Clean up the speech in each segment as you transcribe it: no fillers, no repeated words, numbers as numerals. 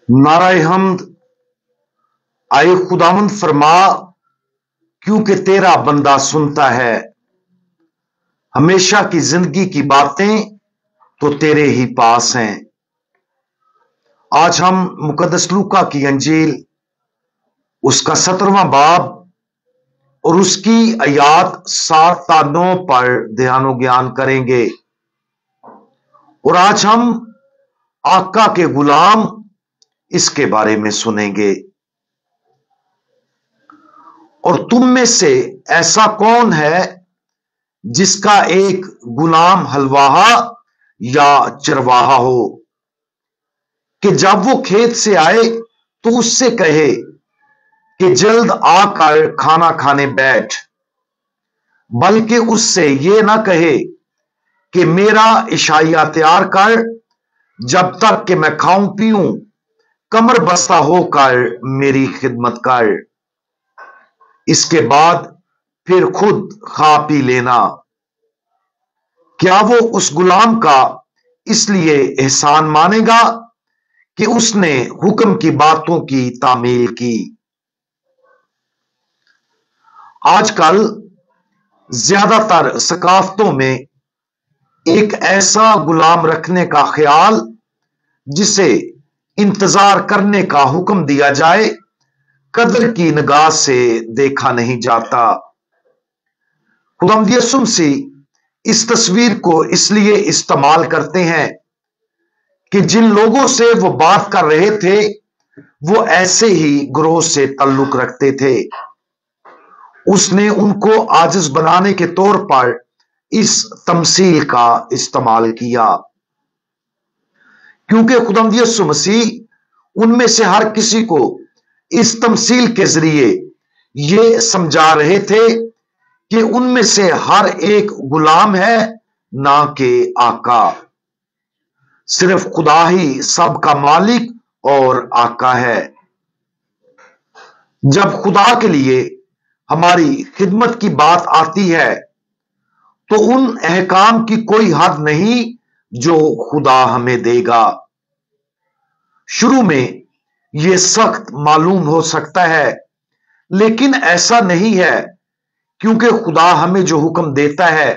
नाराए हमद, आए खुदावंद फरमा, क्योंकि तेरा बंदा सुनता है। हमेशा की जिंदगी की बातें तो तेरे ही पास हैं। आज हम मुकद्दस लूका की अंजील उसका 17वां बाब और उसकी आयात 7 ता 9 पर ध्यानो ज्ञान करेंगे। और आज हम आका के गुलाम इसके बारे में सुनेंगे। और तुम में से ऐसा कौन है जिसका एक गुलाम हलवाहा या चरवाहा हो कि जब वो खेत से आए तो उससे कहे कि जल्द आकर खाना खाने बैठ, बल्कि उससे ये ना कहे कि मेरा इशाया तैयार कर, जब तक कि मैं खाऊं पीऊं कमर बस्ता होकर मेरी खिदमत कर। इसके बाद फिर खुद खा पी लेना। क्या वो उस गुलाम का इसलिए एहसान मानेगा कि उसने हुक्म की बातों की तामील की। आजकल ज्यादातर सकाफतों में एक ऐसा गुलाम रखने का ख्याल जिसे इंतजार करने का हुक्म दिया जाए, कदर की निगाह से देखा नहीं जाता। खुदावंद यीशु मसीह इस तस्वीर को इसलिए इस्तेमाल करते हैं कि जिन लोगों से वो बात कर रहे थे वो ऐसे ही ग्रोह से ताल्लुक रखते थे। उसने उनको आजिज बनाने के तौर पर इस तमसील का इस्तेमाल किया, क्योंकि खुदावंद यीशु मसीह उनमें से हर किसी को इस तमसील के जरिए ये समझा रहे थे कि उनमें से हर एक गुलाम है, ना कि आका। सिर्फ खुदा ही सबका मालिक और आका है। जब खुदा के लिए हमारी खिदमत की बात आती है तो उन अहकाम की कोई हद नहीं जो खुदा हमें देगा। शुरू में यह सख्त मालूम हो सकता है, लेकिन ऐसा नहीं है, क्योंकि खुदा हमें जो हुक्म देता है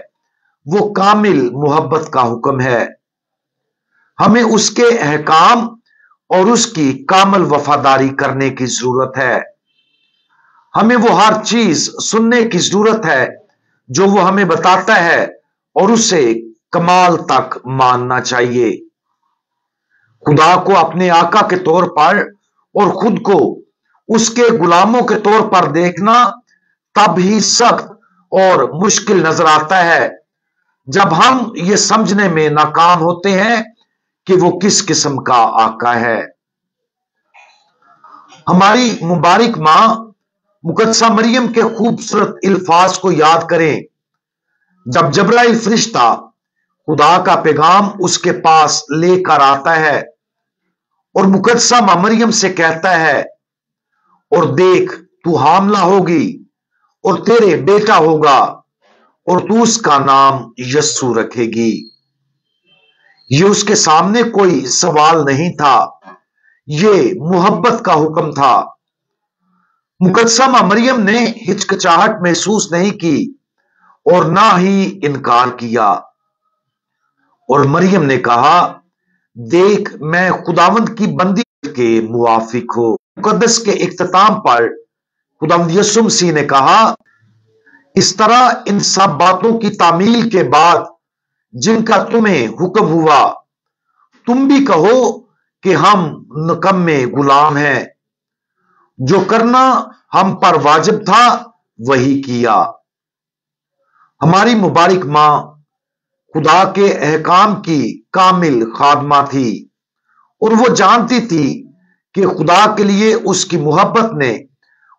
वो कामिल मोहब्बत का हुक्म है। हमें उसके अहकाम और उसकी कामिल वफादारी करने की जरूरत है। हमें वो हर चीज सुनने की जरूरत है जो वो हमें बताता है और उसे कमाल तक मानना चाहिए। खुदा को अपने आका के तौर पर और खुद को उसके गुलामों के तौर पर देखना तब ही सख्त और मुश्किल नजर आता है जब हम ये समझने में नाकाम होते हैं कि वो किस किस्म का आका है। हमारी मुबारक मां मुकद्दसा मरियम के खूबसूरत अल्फाज को याद करें, जब जबराइल फरिश्ता खुदा का पैगाम उसके पास लेकर आता है और मुकद्दसा मां मरियम से कहता है, और देख तू हामला होगी और तेरे बेटा होगा और तू उसका नाम यस्सु रखेगी। ये उसके सामने कोई सवाल नहीं था, ये मोहब्बत का हुक्म था। मुकद्दसा मां मरियम ने हिचकिचाहट महसूस नहीं की और ना ही इनकार किया। और मरियम ने कहा, देख मैं खुदावंद की बंदी के मुआफिक हो। मुकद्दस के इख्तिताम पर खुदावंद यीशु मसीह ने कहा, इस तरह इन सब बातों की तामील के बाद जिनका तुम्हें हुक्म हुआ, तुम भी कहो कि हम निकम्मे गुलाम हैं। जो करना हम पर वाजिब था वही किया। हमारी मुबारक मां खुदा के अहकाम की कामिल खादमा थी और वो जानती थी कि खुदा के लिए उसकी मोहब्बत ने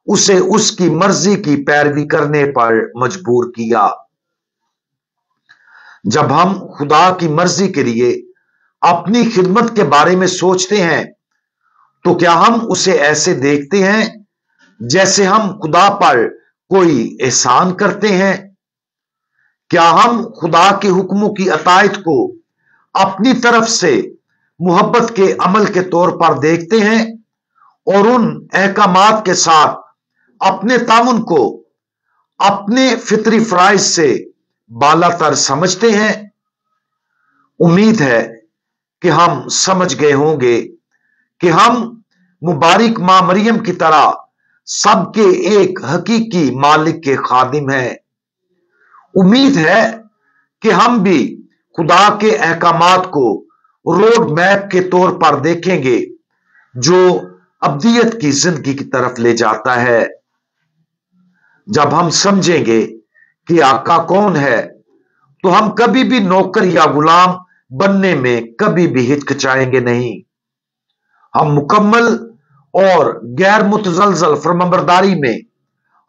उसे उसकी मर्जी की पैरवी करने पर मजबूर किया। जब हम खुदा की मर्जी के लिए अपनी खिदमत के बारे में सोचते हैं तो क्या हम उसे ऐसे देखते हैं जैसे हम खुदा पर कोई एहसान करते हैं? क्या हम खुदा के हुक्मों की अतायत को अपनी तरफ से मोहब्बत के अमल के तौर पर देखते हैं और उन अहकामात के साथ अपने ताउन को अपने फितरी फराइज से बालातर समझते हैं। उम्मीद है कि हम समझ गए होंगे कि हम मुबारक मां मरियम की तरह सबके एक हकीकी मालिक के खादिम हैं। उम्मीद है कि हम भी खुदा के अहकामात को रोड मैप के तौर पर देखेंगे जो अब्दियत की जिंदगी की तरफ ले जाता है। जब हम समझेंगे कि आका कौन है तो हम कभी भी नौकर या गुलाम बनने में कभी भी हिचकिचाएंगे नहीं। हम मुकम्मल और गैर मुतजलजल फरमाबरदारी में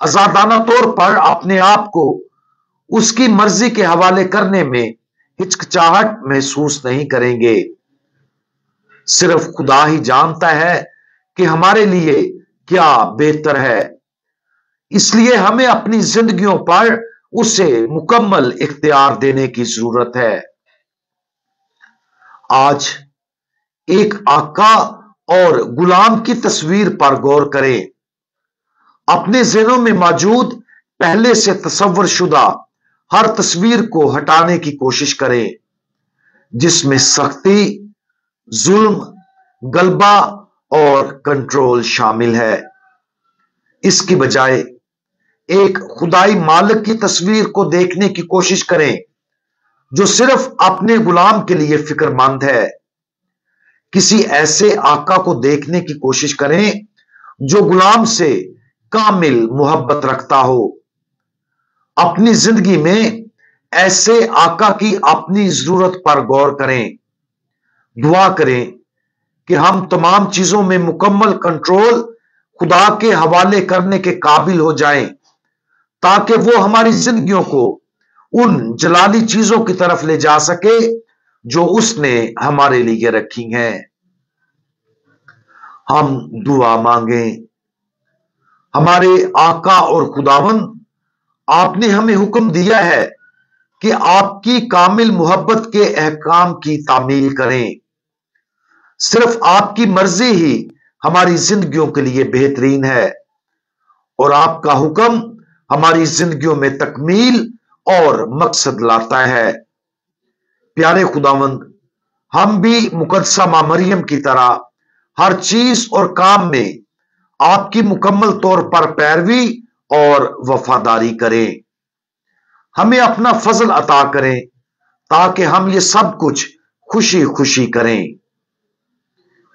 आजादाना तौर पर अपने आप को उसकी मर्जी के हवाले करने में हिचकिचाहट महसूस नहीं करेंगे। सिर्फ खुदा ही जानता है कि हमारे लिए क्या बेहतर है, इसलिए हमें अपनी जिंदगियों पर उसे मुकम्मल इख्तियार देने की जरूरत है। आज एक आका और गुलाम की तस्वीर पर गौर करें। अपने ज़हनों में मौजूद पहले से तसव्वुर शुदा हर तस्वीर को हटाने की कोशिश करें जिसमें सख्ती, जुल्म, गलबा और कंट्रोल शामिल है। इसकी बजाय एक खुदाई मालिक की तस्वीर को देखने की कोशिश करें जो सिर्फ अपने गुलाम के लिए फिक्रमंद है। किसी ऐसे आका को देखने की कोशिश करें जो गुलाम से कामिल मोहब्बत रखता हो। अपनी जिंदगी में ऐसे आका की अपनी जरूरत पर गौर करें। दुआ करें कि हम तमाम चीजों में मुकम्मल कंट्रोल खुदा के हवाले करने के काबिल हो जाएं, ताकि वो हमारी जिंदगियों को उन जलाली चीजों की तरफ ले जा सके जो उसने हमारे लिए रखी हैं। हम दुआ मांगें। हमारे आका और खुदावंद, आपने हमें हुक्म दिया है कि आपकी कामिल मोहब्बत के अहकाम की तामील करें। सिर्फ आपकी मर्जी ही हमारी जिंदगियों के लिए बेहतरीन है और आपका हुक्म हमारी जिंदगियों में तकमील और मकसद लाता है। प्यारे खुदावंद, हम भी मुकद्दसा मां मरियम की तरह हर चीज और काम में आपकी मुकम्मल तौर पर पैरवी और वफादारी करें। हमें अपना फजल अता करें ताकि हम ये सब कुछ खुशी खुशी करें।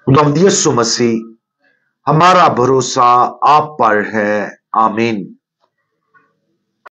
खुदावंद यीशु मसीह, हमारा भरोसा आप पर है। आमीन।